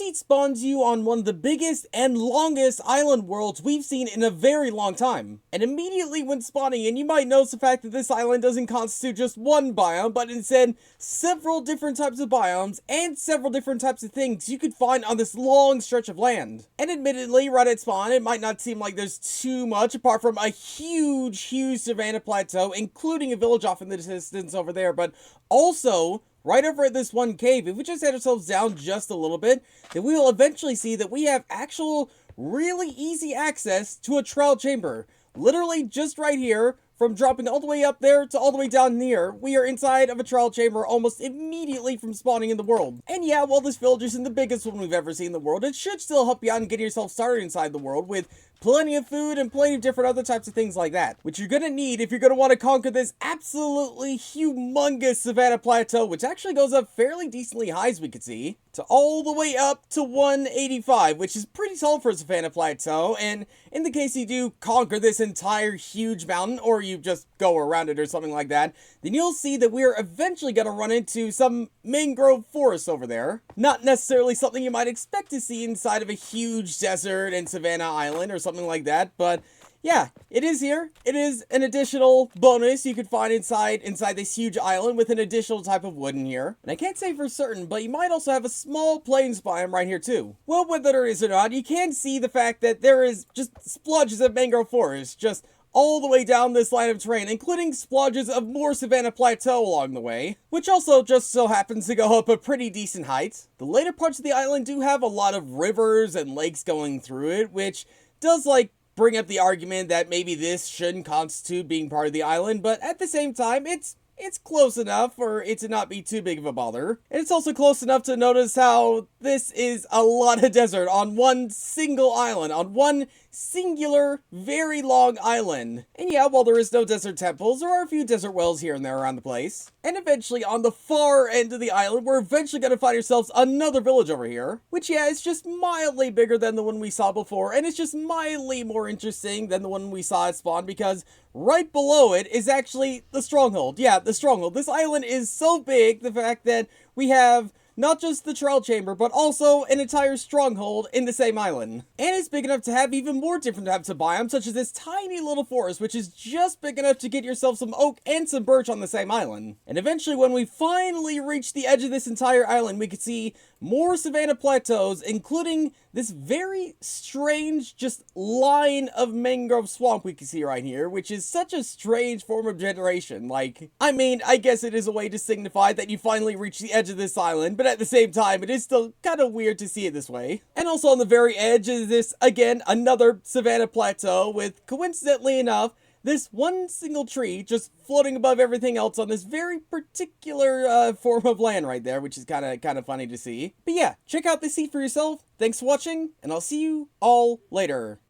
seed spawns you on one of the biggest and longest island worlds we've seen in a very long time. And immediately when spawning in, you might notice the fact that this island doesn't constitute just one biome, but instead several different types of biomes and several different types of things you could find on this long stretch of land. And admittedly, right at spawn, it might not seem like there's too much apart from a huge savanna plateau, including a village off in the distance over there, but also right over at this one cave, if we just head ourselves down just a little bit, then we will eventually see that we have actual really easy access to a trial chamber. Literally just right here, from dropping all the way up there to all the way down here, we are inside of a trial chamber almost immediately from spawning in the world. And yeah, while this village isn't the biggest one we've ever seen in the world, it should still help you out in getting yourself started inside the world with plenty of food and plenty of different other types of things like that, which you're gonna need if you're gonna want to conquer this absolutely humongous savanna plateau, which actually goes up fairly decently high, as we can see, to all the way up to 185, which is pretty tall for a savanna plateau. And in the case you do conquer this entire huge mountain, or you just go around it or something like that, then you'll see that we're eventually gonna run into some mangrove forests over there. Not necessarily something you might expect to see inside of a huge desert and savanna island or something like that, but yeah, it is here. It is an additional bonus you could find inside this huge island with an additional type of wood in here. And I can't say for certain, but you might also have a small plains biome right here too. Well, whether it is or not, you can see the fact that there is just splodges of mangrove forest just all the way down this line of terrain, including splodges of more savanna plateau along the way, which also just so happens to go up a pretty decent height. The later parts of the island do have a lot of rivers and lakes going through it, which does bring up the argument that maybe this shouldn't constitute being part of the island, but at the same time, it's close enough for it to not be too big of a bother. And it's also close enough to notice how this is a lot of desert on one single island, on one singular, very long island. And yeah, while there is no desert temples, there are a few desert wells here and there around the place. And eventually, on the far end of the island, we're eventually going to find ourselves another village over here, which, yeah, is just mildly bigger than the one we saw before, and it's just mildly more interesting than the one we saw at spawn, because right below it is actually the stronghold. Yeah, the stronghold. This island is so big, the fact that we have not just the trial chamber, but also an entire stronghold in the same island. And it's big enough to have even more different types of biomes, such as this tiny little forest, which is just big enough to get yourself some oak and some birch on the same island. And eventually, when we finally reach the edge of this entire island, we could see more savanna plateaus, including this very strange just line of mangrove swamp we can see right here, which is such a strange form of generation. I guess it is a way to signify that you finally reach the edge of this island, but at the same time, it is still kind of weird to see it this way. And also on the very edge is this, again, another savanna plateau with, coincidentally enough, this one single tree just floating above everything else on this very particular form of land right there, which is kind of funny to see. But yeah, check out this seed for yourself. Thanks for watching, and I'll see you all later.